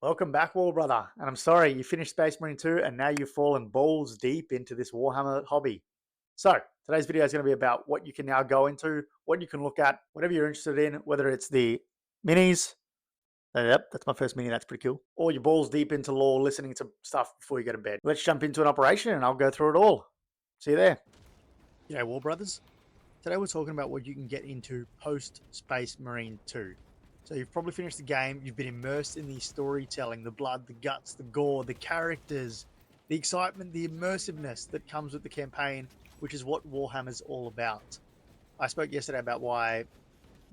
Welcome back, War Brother. And I'm sorry, you finished Space Marine 2 and now you've fallen balls deep into this Warhammer hobby. So, today's video is going to be about what you can now go into, what you can look at, whatever you're interested in, whether it's the minis. Yep, that's my first mini, that's pretty cool. Or your balls deep into lore, listening to stuff before you go to bed. Let's jump into an operation and I'll go through it all. See you there. G'day, War Brothers. Today we're talking about what you can get into post Space Marine 2. So you've probably finished the game, you've been immersed in the storytelling, the blood, the guts, the gore, the characters, the excitement, the immersiveness that comes with the campaign, which is what Warhammer's all about. I spoke yesterday about why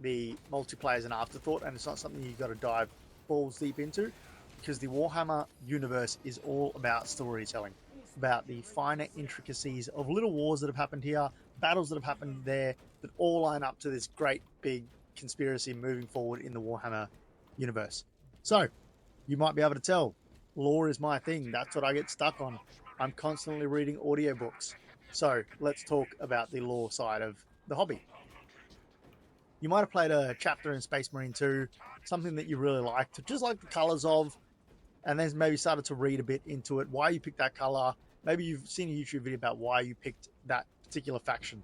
the multiplayer is an afterthought and it's not something you've got to dive balls deep into, because the Warhammer universe is all about storytelling, about the finer intricacies of little wars that have happened here, battles that have happened there, that all line up to this great big conspiracy moving forward in the Warhammer universe. So, you might be able to tell, lore is my thing. That's what I get stuck on. I'm constantly reading audiobooks. So, let's talk about the lore side of the hobby. You might have played a chapter in Space Marine 2, something that you really liked, just like the colors of, and then maybe started to read a bit into it, why you picked that color. Maybe you've seen a YouTube video about why you picked that particular faction.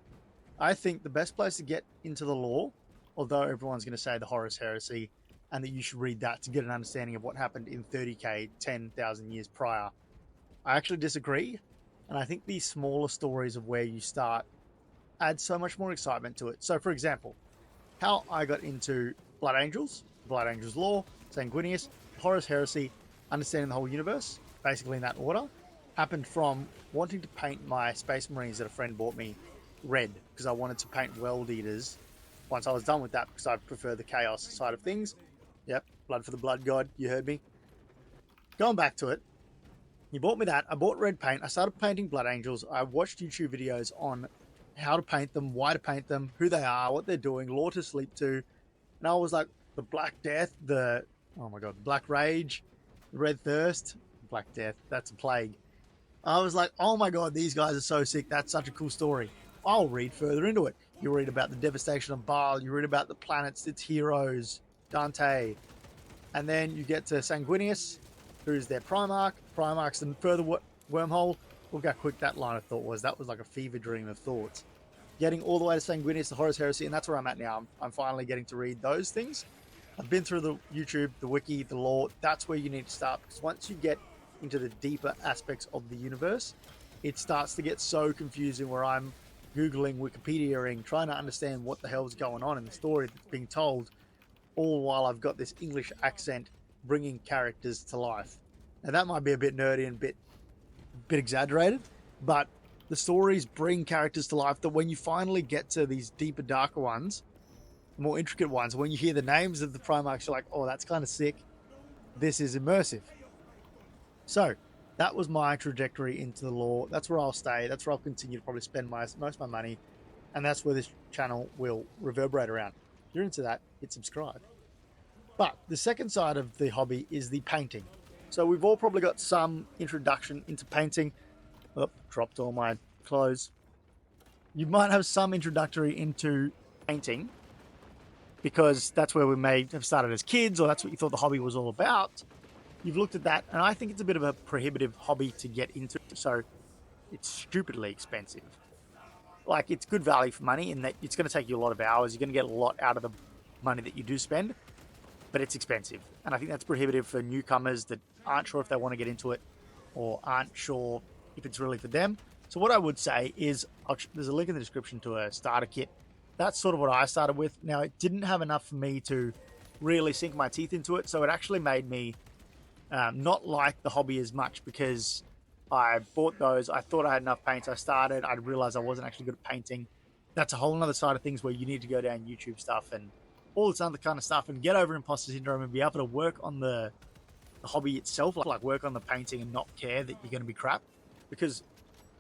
I think the best place to get into the lore, although everyone's going to say the Horus Heresy, and that you should read that to get an understanding of what happened in 30k, 10,000 years prior, I actually disagree. And I think these smaller stories of where you start add so much more excitement to it. So, for example, how I got into Blood Angels lore, Sanguinius, Horus Heresy, understanding the whole universe, basically in that order, happened from wanting to paint my Space Marines that a friend bought me red, because I wanted to paint World Eaters once I was done with that, because I prefer the Chaos side of things. Yep, blood for the blood god, you heard me. Going back to it, he bought me that. I bought red paint. I started painting Blood Angels. I watched YouTube videos on how to paint them, why to paint them, who they are, what they're doing, lore to sleep to. And I was like, the Black Death, oh my god, Black Rage, Red Thirst, Black Death, that's a plague. I was like, oh my god, these guys are so sick. That's such a cool story. I'll read further into it. You read about the devastation of Baal, you read about the planets, its heroes, Dante. And then you get to Sanguinius, who's their Primarch. Primarch's the further wormhole. Look how quick that line of thought was. That was like a fever dream of thoughts. Getting all the way to Sanguinius, the Horus Heresy, and that's where I'm at now. I'm finally getting to read those things. I've been through the YouTube, the wiki, the lore. That's where you need to start, because once you get into the deeper aspects of the universe, it starts to get so confusing where I'm Googling, Wikipediaing, trying to understand what the hell's going on in the story that's being told, all while I've got this English accent bringing characters to life. Now that might be a bit nerdy and a bit exaggerated, but the stories bring characters to life that when you finally get to these deeper, darker ones, more intricate ones, when you hear the names of the Primarchs, you're like, oh, that's kind of sick. This is immersive. So that was my trajectory into the lore. That's where I'll stay. That's where I'll continue to probably spend most of my money. And that's where this channel will reverberate around. If you're into that, hit subscribe. But the second side of the hobby is the painting. So we've all probably got some introduction into painting. Oh, dropped all my clothes. You might have some introductory into painting, because that's where we may have started as kids, or that's what you thought the hobby was all about. You've looked at that, and I think it's a bit of a prohibitive hobby to get into, so it's stupidly expensive. Like, it's good value for money in that it's going to take you a lot of hours. You're going to get a lot out of the money that you do spend, but it's expensive. And I think that's prohibitive for newcomers that aren't sure if they want to get into it or aren't sure if it's really for them. So what I would say is, there's a link in the description to a starter kit. That's sort of what I started with. Now, it didn't have enough for me to really sink my teeth into it, so it actually made me not like the hobby as much, because I bought those. I thought I had enough paints. I started. I realized I wasn't actually good at painting. That's a whole other side of things where you need to go down YouTube stuff and all this other kind of stuff and get over imposter syndrome and be able to work on the hobby itself, like work on the painting and not care that you're going to be crap. Because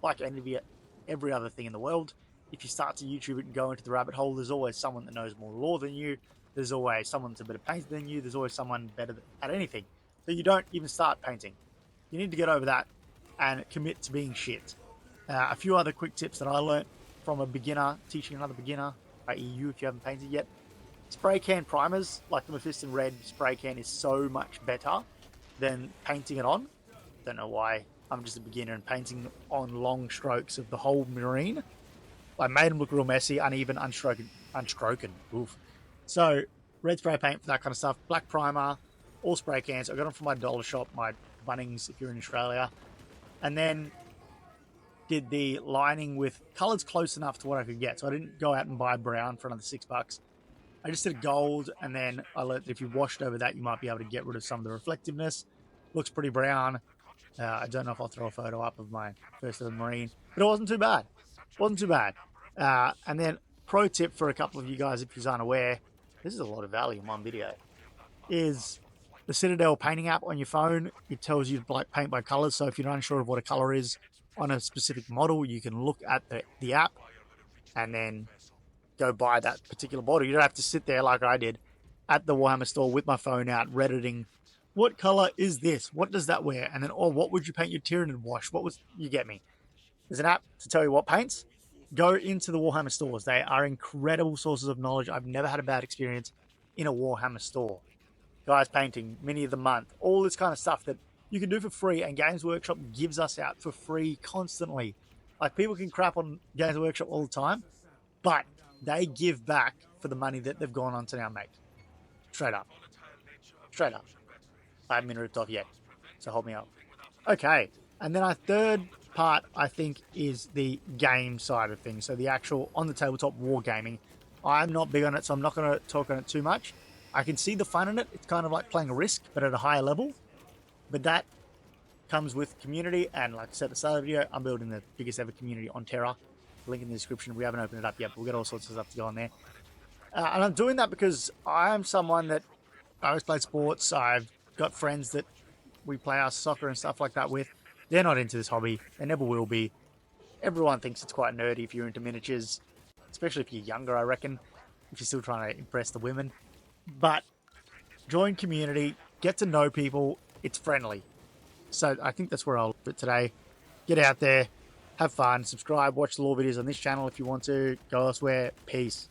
like every other thing in the world, if you start to YouTube it and go into the rabbit hole, there's always someone that knows more lore than you. There's always someone that's a better painter than you. There's always someone better at anything. So you don't even start painting. You need to get over that and commit to being shit. A few other quick tips that I learned from a beginner teaching another beginner, i.e. you if you haven't painted yet. Spray can primers, like the Mephiston Red spray can, is so much better than painting it on. Don't know why. I'm just a beginner and painting on long strokes of the whole marine. I made them look real messy, uneven, unstroken. Oof. So red spray paint for that kind of stuff. Black primer, all spray cans. I got them from my dollar shop, my Bunnings, if you're in Australia. And then did the lining with colors close enough to what I could get. So I didn't go out and buy brown for another $6. I just did gold, and then I let, if you washed over that, you might be able to get rid of some of the reflectiveness. Looks pretty brown. I don't know if I'll throw a photo up of my first ever marine, but it wasn't too bad. It wasn't too bad. And then pro tip for a couple of you guys, if you're unaware, this is a lot of value in one video, is the Citadel painting app on your phone. It tells you to paint by colors. So if you're unsure of what a color is on a specific model, you can look at the app and then go buy that particular model. You don't have to sit there like I did at the Warhammer store with my phone out, redditing, what color is this? What does that wear? And then, oh, what would you paint your Tyranid wash? What was, you get me. There's an app to tell you what paints. Go into the Warhammer stores. They are incredible sources of knowledge. I've never had a bad experience in a Warhammer store. Guys painting, mini of the month, all this kind of stuff that you can do for free, and Games Workshop gives us out for free constantly. Like, people can crap on Games Workshop all the time, but they give back for the money that they've gone on to now make. Straight up. Straight up. I haven't been ripped off yet, so hold me up. Okay, and then our third part, I think, is the game side of things. So the actual on-the-tabletop wargaming. I'm not big on it, so I'm not going to talk on it too much. I can see the fun in it. It's kind of like playing Risk, but at a higher level. But that comes with community, and like I said at the start of the video, I'm building the biggest ever community on Terra. Link in the description. We haven't opened it up yet, but we've got all sorts of stuff to go on there. And I'm doing that because I'm someone that I always played sports. I've got friends that we play our soccer and stuff like that with. They're not into this hobby. They never will be. Everyone thinks it's quite nerdy if you're into miniatures, especially if you're younger, I reckon, if you're still trying to impress the women. But join community, get to know people. It's friendly. So I think that's where I'll leave it today. Get out there, have fun, subscribe, watch the lore videos on this channel if you want to. Go elsewhere. Peace.